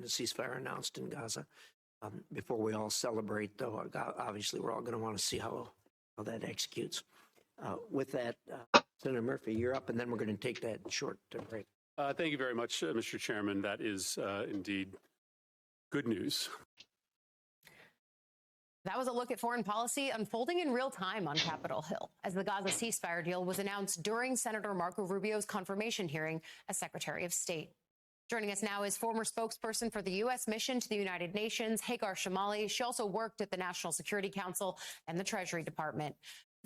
a ceasefire announced in Gaza. Before we all celebrate, though, obviously we're all going to want to see how that executes. With that, Senator Murphy, you're up, and then we're going to take that short break. Thank you very much, Mr. Chairman. That is indeed good news. That was a look at foreign policy unfolding in real time on Capitol Hill as the Gaza ceasefire deal was announced during Senator Marco Rubio's confirmation hearing as Secretary of State. Joining us now is former spokesperson for the U.S. mission to the United Nations, Hagar Shamali. She also worked at the National Security Council and the Treasury Department.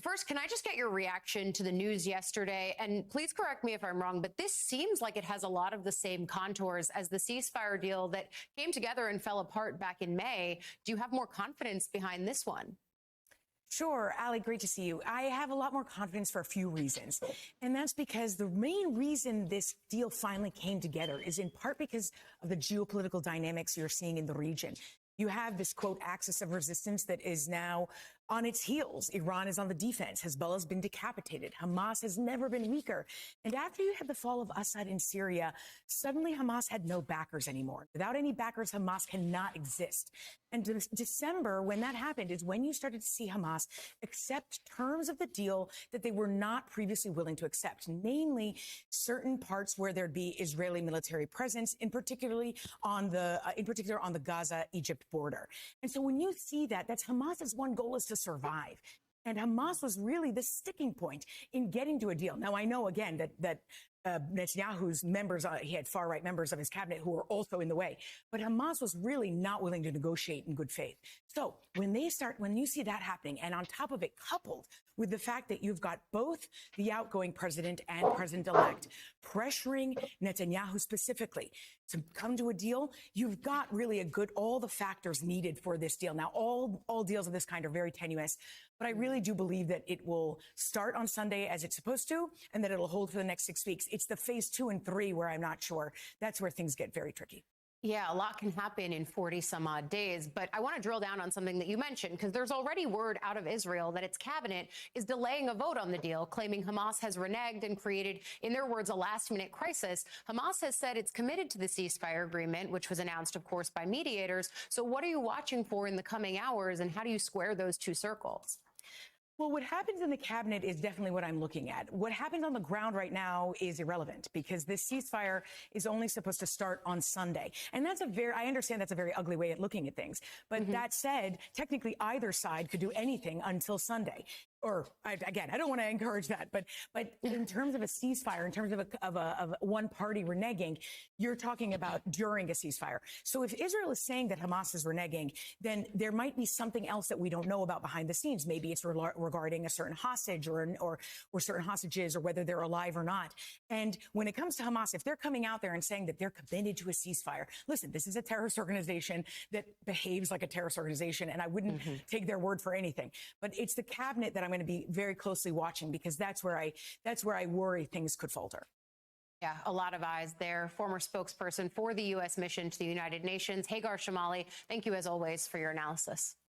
First, can I just get your reaction to the news yesterday? And please correct me if I'm wrong, but this seems like it has a lot of the same contours as the ceasefire deal that came together and fell apart back in May. Do you have more confidence behind this one? Sure, Ali, great to see you. I have a lot more confidence for a few reasons. And that's because the main reason this deal finally came together is in part because of the geopolitical dynamics you're seeing in the region. You have this, quote, axis of resistance that is now on its heels. Iran is on the defense. Hezbollah has been decapitated. Hamas has never been weaker. And after you had the fall of Assad in Syria, suddenly Hamas had no backers anymore. Without any backers, Hamas cannot exist. And December, when that happened, is when you started to see Hamas accept terms of the deal that they were not previously willing to accept, namely certain parts where there'd be Israeli military presence, in particular on the Gaza-Egypt border. And so when you see that, that's Hamas's one goal is to survive. And Hamas was really the sticking point in getting to a deal. Now, I know, again, that Netanyahu's members, he had far-right members of his cabinet who were also in the way. But Hamas was really not willing to negotiate in good faith. So when you see that happening, and on top of it, coupled with the fact that you've got both the outgoing president and president-elect pressuring Netanyahu specifically to come to a deal, you've got really all the factors needed for this deal. Now, all deals of this kind are very tenuous, but I really do believe that it will start on Sunday as it's supposed to, and that it'll hold for the next 6 weeks. It's the phase 2 and 3 where I'm not sure. That's where things get very tricky. Yeah, a lot can happen in 40 some odd days, but I want to drill down on something that you mentioned, because there's already word out of Israel that its cabinet is delaying a vote on the deal, claiming Hamas has reneged and created, in their words, a last-minute crisis. Hamas has said it's committed to the ceasefire agreement, which was announced, of course, by mediators. So what are you watching for in the coming hours, and how do you square those two circles? Well, what happens in the cabinet is definitely what I'm looking at. What happens on the ground right now is irrelevant because this ceasefire is only supposed to start on Sunday. And I understand that's a very ugly way of looking at things. But that said, technically either side could do anything until Sunday. Or again, I don't want to encourage that, but in terms of a ceasefire, in terms of one party reneging, you're talking about during a ceasefire. So if Israel is saying that Hamas is reneging, then there might be something else that we don't know about behind the scenes. Maybe it's regarding a certain hostage or certain hostages, or whether they're alive or not. And when it comes to Hamas, if they're coming out there and saying that they're committed to a ceasefire, listen, this is a terrorist organization that behaves like a terrorist organization, and I wouldn't take their word for anything. But it's the cabinet that I'm going to be very closely watching, because that's where I worry things could falter. Yeah, a lot of eyes there. Former spokesperson for the U.S. mission to the United Nations, Hagar Shamali, thank you as always for your analysis.